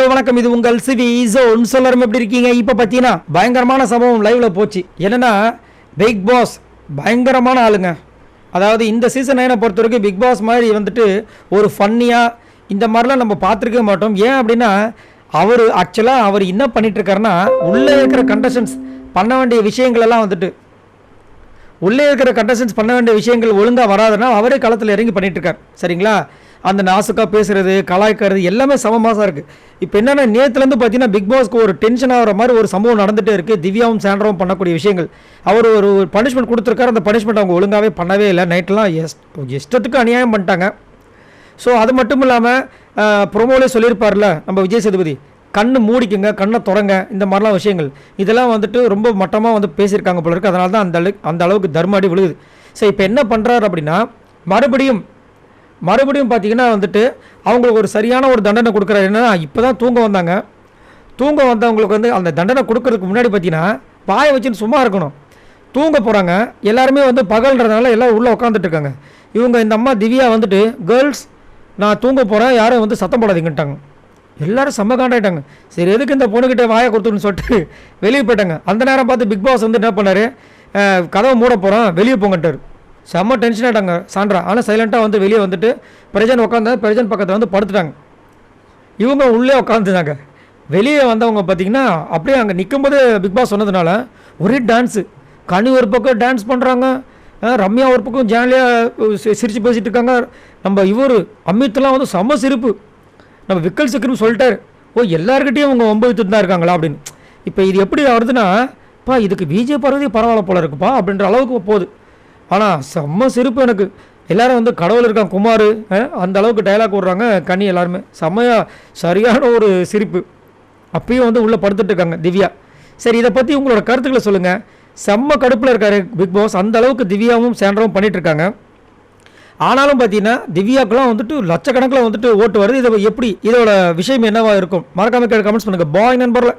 வணக்கம். இது உங்கள் சிவி ஜோன். எல்லாரும் எப்படி இருக்கீங்க? இப்போ பார்த்தீங்கன்னா பயங்கரமான சம்பவம் லைவ்ல போச்சு. என்னன்னா பிக் பாஸ் பயங்கரமான ஆளுங்க. அதாவது இந்த சீசன் 9 பொறுத்த வரைக்கும் பிக் பாஸ் மாதிரி வந்துட்டு ஒரு ஃபன்னியாக இந்த மாதிரிலாம் நம்ம பார்த்துருக்கவே மாட்டோம். ஏன் அப்படின்னா அவர் என்ன பண்ணிட்டு இருக்காருன்னா உள்ளே இருக்கிற கண்டஸ்டன்ஸ் பண்ண வேண்டிய விஷயங்கள் எல்லாம் வந்துட்டு ஒழுங்காக வராதுன்னா அவரே களத்தில் இறங்கி பண்ணிட்டு இருக்கார். சரிங்களா? அந்த நாசுக்காக பேசுகிறது, கலாய்க்கிறது எல்லாமே சமமாக இருக்குது. இப்போ என்னென்னா நேற்றுலேருந்து பார்த்தீங்கன்னா பிக் பாஸ்க்கு ஒரு டென்ஷன் ஆகிற மாதிரி ஒரு சம்பவம் நடந்துகிட்டே இருக்குது. திவ்யாவும் சாண்ட்ராவும் பண்ணக்கூடிய விஷயங்கள். அவர் ஒரு பனிஷ்மெண்ட் கொடுத்துருக்காரு. அந்த பனிஷ்மெண்ட் அவங்க ஒழுங்காகவே பண்ணவே இல்லை. நைட்லாம் இஷ்டத்துக்கு அநியாயம் பண்ணிட்டாங்க. ஸோ அது மட்டும் இல்லாமல் ப்ரொமோலே சொல்லியிருப்பார்ல நம்ம விஜய் சேதுபதி, கண்ணு மூடிக்குங்க, கண்ணை தொடங்க, இந்த மாதிரிலாம் விஷயங்கள் இதெல்லாம் வந்துட்டு ரொம்ப மட்டமாக வந்து பேசியிருக்காங்க போல இருக்குது. அதனால தான் அந்த அளவுக்கு தர்மாடி விழுகுது. ஸோ இப்போ என்ன பண்ணுறாரு அப்படின்னா மறுபடியும் பார்த்தீங்கன்னா வந்துட்டு அவங்களுக்கு ஒரு சரியான ஒரு தண்டனை கொடுக்குறாரு. என்னன்னா இப்போ தான் தூங்க வந்தவங்களுக்கு வந்து அந்த தண்டனை கொடுக்கறதுக்கு முன்னாடி பார்த்தீங்கன்னா பாயை வச்சுன்னு சும்மா இருக்கணும். தூங்க போகிறாங்க எல்லாருமே வந்து பகல்ன்றதுனால எல்லோரும் உள்ளே உட்காந்துட்டு இருக்காங்க. இந்த அம்மா திவ்யா வந்துட்டு கேர்ள்ஸ் நான் தூங்க போகிறேன், யாரும் வந்து சத்தம் போடாதீங்கன்ட்டாங்க. எல்லோரும் செம்ம காண்டாயிட்டாங்க. சரி எதுக்கு இந்த பொண்ணுக்கிட்ட வாயை கொடுத்துன்னு சொல்லிட்டு வெளியே போயிட்டாங்க. அந்த நேரம் பார்த்து பிக் பாஸ் வந்து என்ன பண்ணார், கதவை மூட போகிறோம் வெளியே போங்கட்டார். செம்ம டென்ஷன் ஆகிட்டாங்க சாண்ட்ரா. ஆனால் சைலண்ட்டாக வந்து வெளியே வந்துட்டு பிரஜன் பக்கத்தில் வந்து படுத்துட்டாங்க. இவங்க உள்ளே உட்காந்துட்டாங்க. வெளியே வந்தவங்க பார்த்தீங்கன்னா அப்படியே அங்கே நிற்கும்போது பிக் பாஸ் சொன்னதுனால ஒரே டான்ஸு. கனி ஒரு பக்கம் டான்ஸ் பண்ணுறாங்க, ரம்யா ஒரு பக்கம் ஜாலியாக சிரித்து பேசிகிட்டு இருக்காங்க. நம்ம அமித்லாம் வந்து செம்ம சிரிப்பு. நம்ம விக்கல் சிக்கரும் சொல்லிட்டார், எல்லாருக்கிட்டையும் அவங்க 9 தான் இருக்காங்களா அப்படின்னு. இப்போ இது எப்படி வருதுன்னா இதுக்கு விஜய் பார்வதி பரவாயில்ல போல இருக்குப்பா அப்படின்ற அளவுக்கு போகுது. ஆனால் செம்ம சிரிப்பு எனக்கு. எல்லோரும் வந்து கடவுள் இருக்கான் குமார் அந்த அளவுக்கு டைலாக் விட்றாங்க. கனி எல்லாருமே செம்மையாக சரியான ஒரு சிரிப்பு. அப்பயும் வந்து உள்ளே படுத்துட்டு இருக்காங்க திவ்யா. சரி இதை பற்றி உங்களோட கருத்துக்களை சொல்லுங்கள். செம்ம கடுப்பில் இருக்கார் பிக் பாஸ். அந்த அளவுக்கு திவ்யாவும் சாண்ட்ராவும் பண்ணிகிட்டு இருக்காங்க. ஆனாலும் பார்த்தீங்கன்னா திவ்யாக்கெல்லாம் வந்துட்டு லட்சக்கணக்கில் வந்துட்டு ஓட்டு வருது. இதோட விஷயம் என்னவா இருக்கும்? மறக்காம கமெண்ட்ஸ் பண்ணுங்கள். பாய் நண்பர்ல.